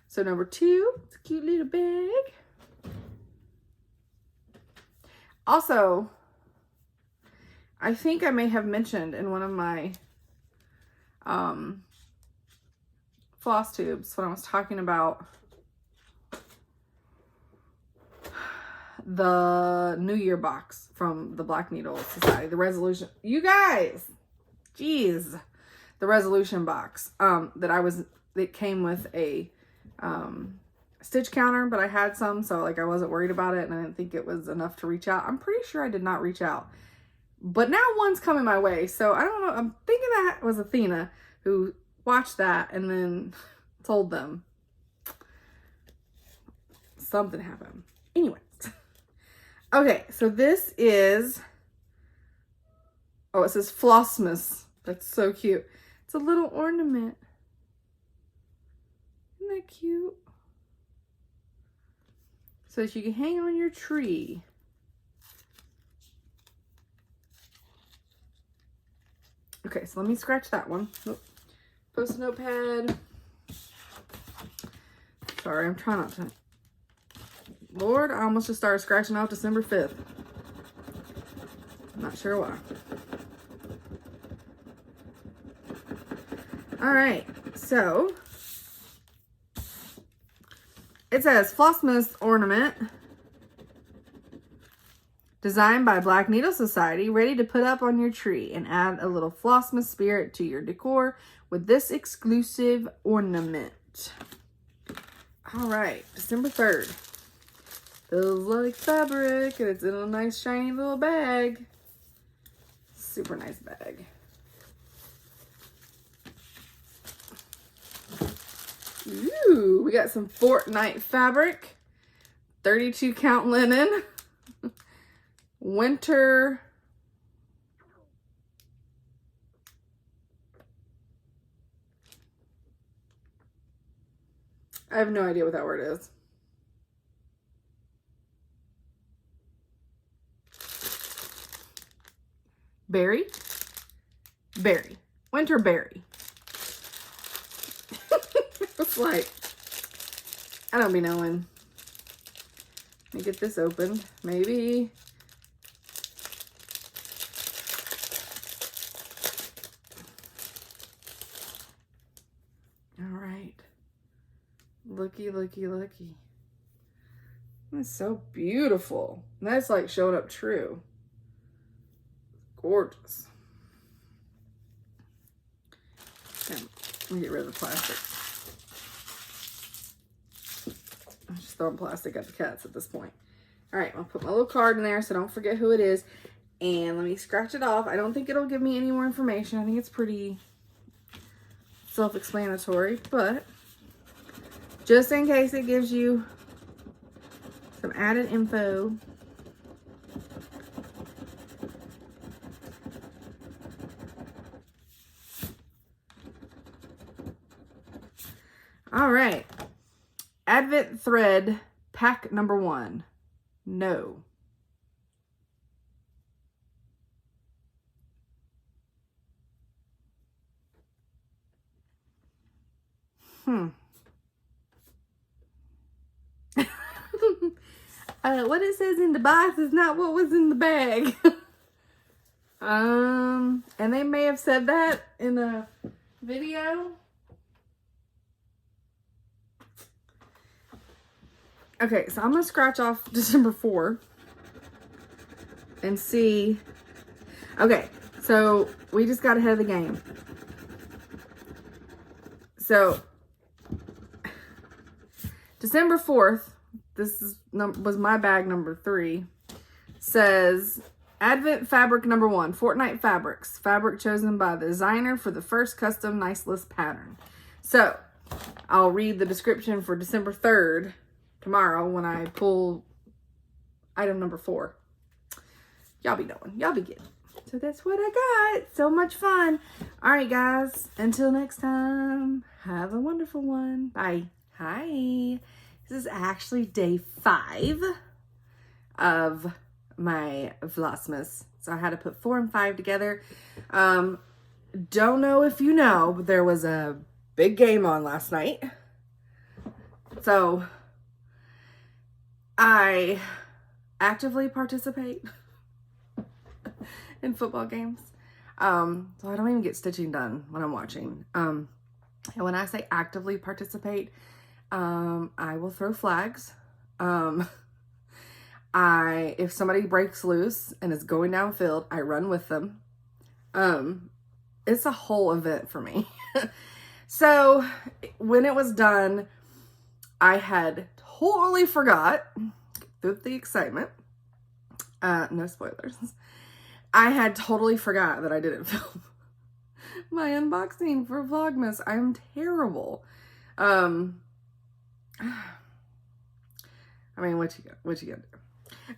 So number 2, it's a cute little bag. Also, I think I may have mentioned in one of my floss tubes when I was talking about the New Year box from the Black Needle Society, the resolution. You guys, jeez, the resolution box it came with a stitch counter, but I had some, so like I wasn't worried about it, and I didn't think it was enough to reach out. I'm pretty sure I did not reach out, but now one's coming my way, so I don't know. I'm thinking that was Athena who watched that and then told them something happened. Anyways, okay, so this is, oh, it says Vlogmas. That's so cute. It's a little ornament. Isn't that cute? So that you can hang on your tree. Okay, so let me scratch that one. Nope. Post-it notepad. Sorry, I'm trying not to. Lord, I almost just started scratching off December 5th. I'm not sure why. All right, so it says Vlogmas ornament designed by Black Needle Society, ready to put up on your tree, and add a little Vlogmas spirit to your decor with this exclusive ornament. All right, December 3rd. Feels like fabric, and it's in a nice shiny little bag. Super nice bag. Ooh, we got some Fortnite fabric, 32 count linen, winter, I have no idea what that word is. Berry? Berry. Winter berry. It's like, I don't be knowing. Let me get this open. Maybe. All right. Looky, looky, looky. That's so beautiful. That's like showing up true. Gorgeous. Okay, let me get rid of the plastic. I'm just throwing plastic at the cats at this point. All right, I'll put my little card in there so don't forget who it is. And let me scratch it off. I don't think it'll give me any more information. I think it's pretty self-explanatory, but just in case it gives you some added info. All right. Advent thread pack number 1. No. What it says in the box is not what was in the bag. And they may have said that in a video. Okay, so I'm gonna scratch off December 4 and see. Okay, so we just got ahead of the game. So December 4th, this was my bag number 3, says Advent fabric number 1, Fortnite fabrics. Fabric chosen by the designer for the first custom nice list pattern. So I'll read the description for December 3rd tomorrow when I pull item number 4. Y'all be knowing. Y'all be getting. So that's what I got. So much fun. All right, guys. Until next time, have a wonderful one. Bye. Hi. This is actually day 5 of my Vlogmas. So I had to put 4 and 5 together. Don't know if you know, but there was a big game on last night. So I actively participate in football games. So I don't even get stitching done when I'm watching. And when I say actively participate, I will throw flags. If somebody breaks loose and is going downfield, I run with them. It's a whole event for me. So when it was done, I had totally forgot, through the excitement, no spoilers, I had totally forgot that I didn't film my unboxing for Vlogmas. I'm terrible. I mean, what you gonna do?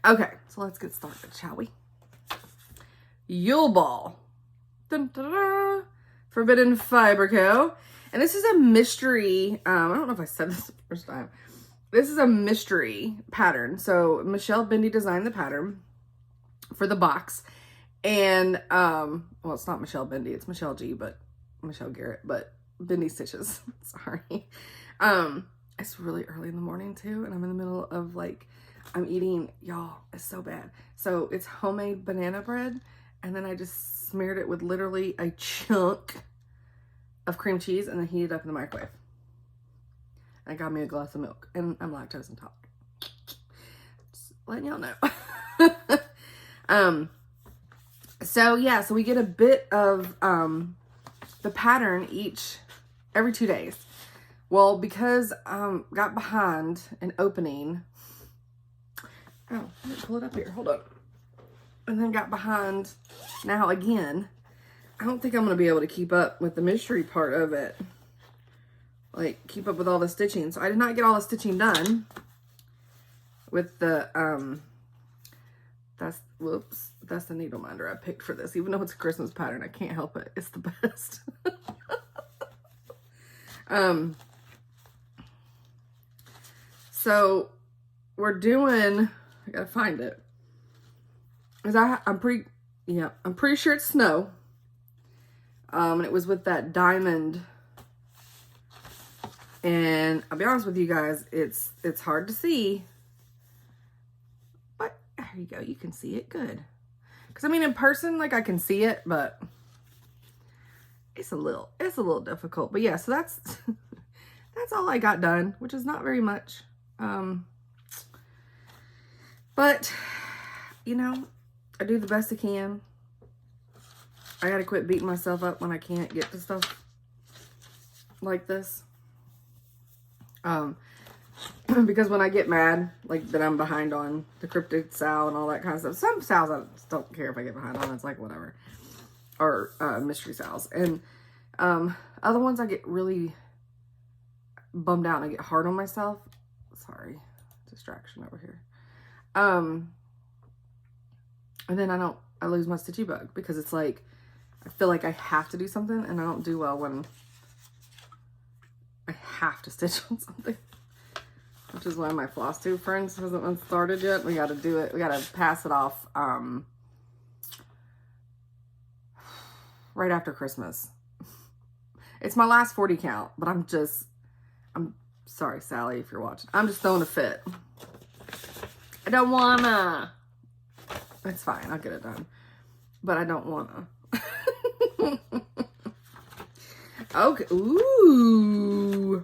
Okay, so let's get started, shall we? Yule Ball. Dun, dun, dun, Forbidden Fiber Co. And this is a mystery. I don't know if I said this the first time. This is a mystery pattern. So Michelle Bendy designed the pattern for the box. And, well, it's not Michelle Bendy. It's Michelle G, but Michelle Garrett, but Bendy Stitches. Sorry. It's really early in the morning too. And I'm in the middle of like, I'm eating, y'all, it's so bad. So it's homemade banana bread. And then I just smeared it with literally a chunk of cream cheese and then heated it up in the microwave. And I got me a glass of milk. And I'm lactose intolerant. Just letting y'all know. So yeah, so we get a bit of the pattern every 2 days. Well, because got behind an opening. Oh, let me pull it up here. Hold on. And then got behind now again. I don't think I'm going to be able to keep up with the mystery part of it. Like, keep up with all the stitching. So I did not get all the stitching done with the, that's the needle minder I picked for this. Even though it's a Christmas pattern, I can't help it. It's the best. So we're doing, I gotta find it. Cause I'm pretty sure it's snow. And it was with that diamond. And I'll be honest with you guys, it's hard to see. But there you go, you can see it good. Cause I mean in person, like I can see it, but it's a little difficult. But yeah, so that's that's all I got done, which is not very much. But you know, I do the best I can. I gotta quit beating myself up when I can't get to stuff like this. Because when I get mad, like that I'm behind on the Cryptid Sal and all that kind of stuff. Some Sals I just don't care if I get behind on. It's like whatever. Or mystery Sals. And other ones I get really bummed out and I get hard on myself. Sorry, distraction over here. And then I lose my stitchy bug because it's like I feel like I have to do something and I don't do well when I have to stitch on something. Which is why my Flosstube friends hasn't started yet. We got to do it. We got to pass it off right after Christmas. It's my last 40 count, but I'm sorry, Sally, if you're watching. I'm just throwing a fit. I don't wanna. It's fine, I'll get it done. But I don't wanna. Okay, ooh.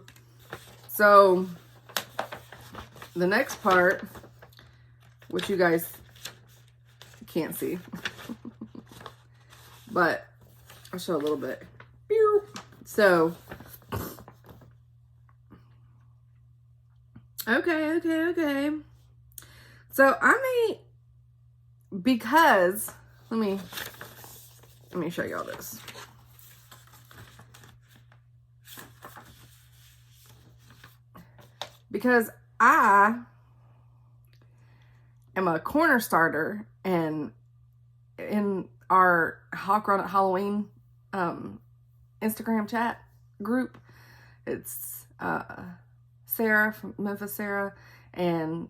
So, the next part, which you guys can't see, but I'll show a little bit. So, okay. So I may, because, let me show y'all this. Because I am a corner starter, and in our Hawk Run at Halloween Instagram chat group, it's Sarah from Memphis Sarah, and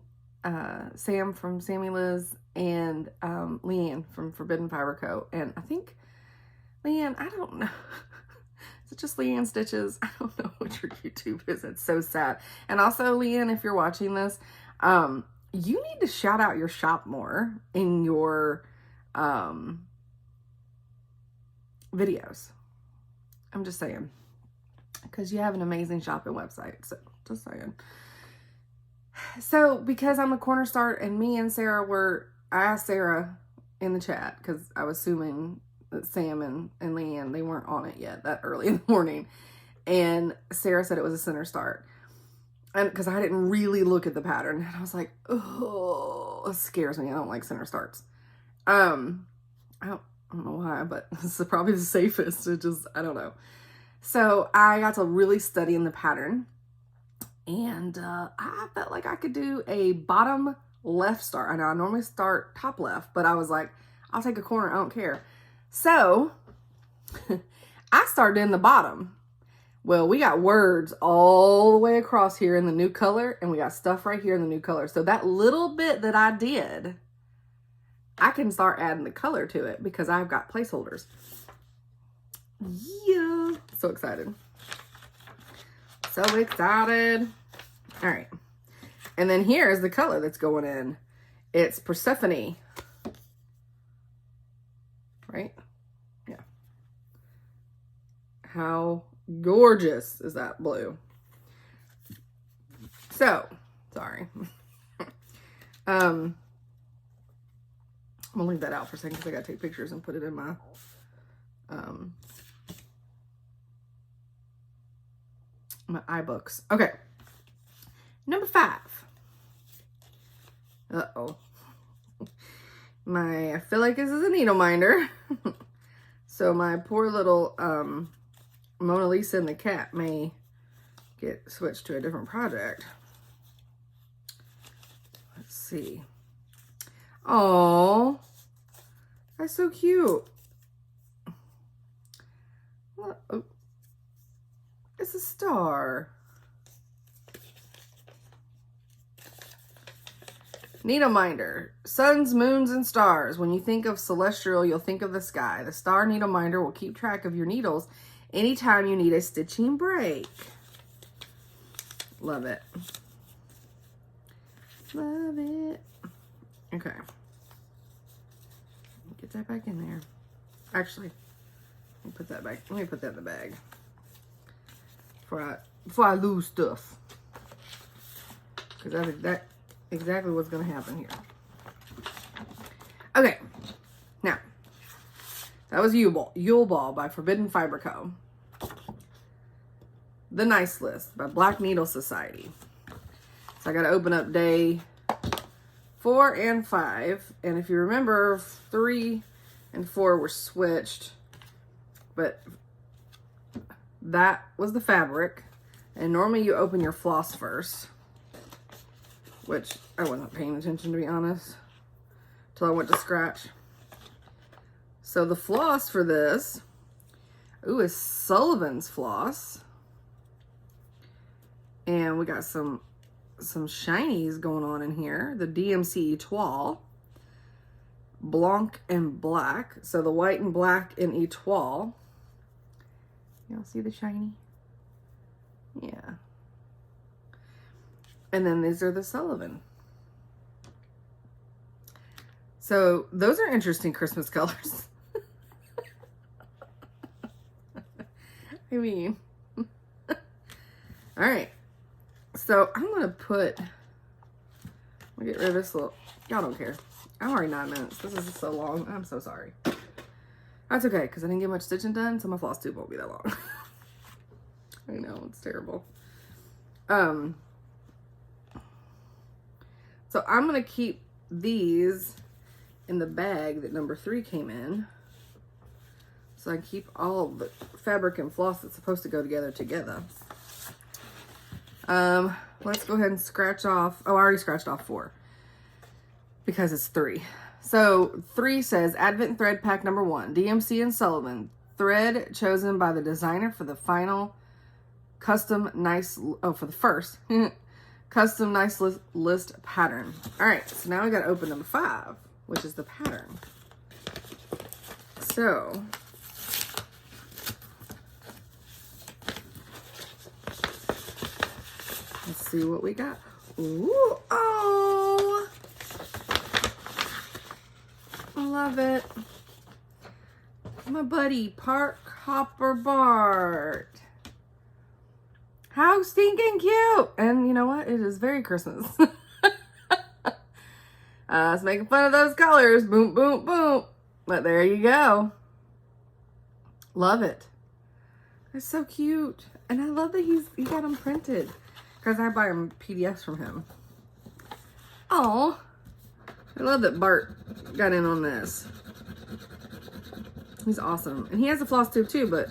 Sam from Sammy Liz, and Leanne from Forbidden Fiber Co. And I think Leanne, I don't know. Is it just Leanne Stitches? I don't know what your YouTube is. It's so sad. And also, Leanne, if you're watching this, you need to shout out your shop more in your videos. I'm just saying. Because you have an amazing shopping website. So, just saying. So, because I'm a corner start, and me and Sarah I asked Sarah in the chat, because I was assuming that Sam and Leanne, they weren't on it yet that early in the morning. And Sarah said it was a center start. And because I didn't really look at the pattern. And I was like, oh, it scares me. I don't like center starts. I don't know why, but this is probably the safest. I don't know. So I got to really study in the pattern. And I felt like I could do a bottom left start. I know I normally start top left, but I was like, I'll take a corner. I don't care. So I started in the bottom. Well, we got words all the way across here in the new color, and we got stuff right here in the new color. So that little bit that I did, I can start adding the color to it because I've got placeholders. Yeah, so excited. So excited. All right. And then here's the color that's going in. It's Persephone. Right? Yeah. How gorgeous is that blue? So, sorry. I'm gonna leave that out for a second because I gotta take pictures and put it in my my iBooks. Okay. Number 5. Uh-oh. I feel like this is a needle minder. So my poor little Mona Lisa and the cat may get switched to a different project. Let's see. Oh, that's so cute. What? Oh, it's a star. Needle minder. Suns, moons, and stars. When you think of celestial, you'll think of the sky. The star needle minder will keep track of your needles anytime you need a stitching break. Love it. Love it. Okay. Get that back in there. Actually, let me put that back. Let me put that in the bag before I lose stuff. Because that's exactly what's going to happen here. Okay. Now, that was Yule Ball by Forbidden Fiber Co. The Nice List by Black Needle Society. So I got to open up day 4 and 5. And if you remember, 3 and 4 were switched. But that was the fabric. And normally you open your floss first. Which I wasn't paying attention, to be honest. Till I went to scratch. So the floss for this, is Sullivan's floss. And we got some shinies going on in here. The DMC Etoile. Blanc and black. So the white and black in Etoile. Y'all see the shiny? Yeah. And then these are the Sullivan. So those are interesting Christmas colors. I mean, all right. So I'm going to put, I'll get rid of this little, y'all don't care. I'm already 9 minutes. This is so long. I'm so sorry. That's okay, because I didn't get much stitching done, so my floss tube won't be that long. I know, it's terrible. So I'm going to keep these in the bag that number 3 came in. So I keep all the fabric and floss that's supposed to go together. Let's go ahead and scratch off. Oh, I already scratched off 4 because it's 3. So 3 says Advent Thread Pack number 1, DMC and Sullivan. Thread chosen by the designer for the final custom nice, for the first custom nice list pattern. All right, so now we got to open number 5, which is the pattern. So let's see what we got. Ooh, oh, I love it. My buddy, Park Hopper Bart. How stinking cute. And you know what? It is very Christmas. I was making fun of those colors. Boom, boom, boom. But there you go. Love it. They're so cute. And I love that he got them printed. Because I buy them PDFs from him. Oh, I love that Bart got in on this. He's awesome. And he has a floss tube too, but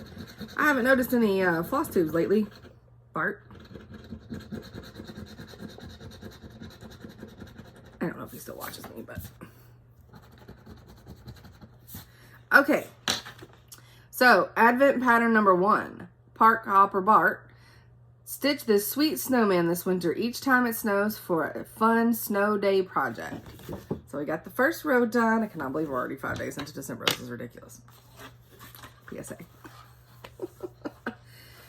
I haven't noticed any floss tubes lately. Bart. I don't know if he still watches me, but. Okay. So, Advent pattern number 1. Park Hopper Bart. Stitch this sweet snowman this winter each time it snows for a fun snow day project. So we got the first row done. I cannot believe we're already 5 days into December. This is ridiculous. PSA. All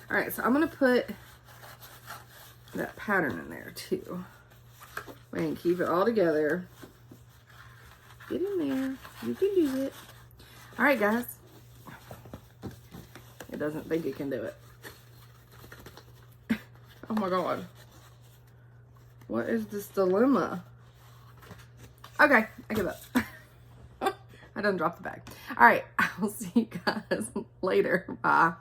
right, so I'm going to put that pattern in there too. And keep it all together. Get in there. You can do it. All right, guys. It doesn't think it can do it. Oh my God. What is this dilemma? Okay, I give up. I done dropped the bag. All right, I will see you guys later. Bye.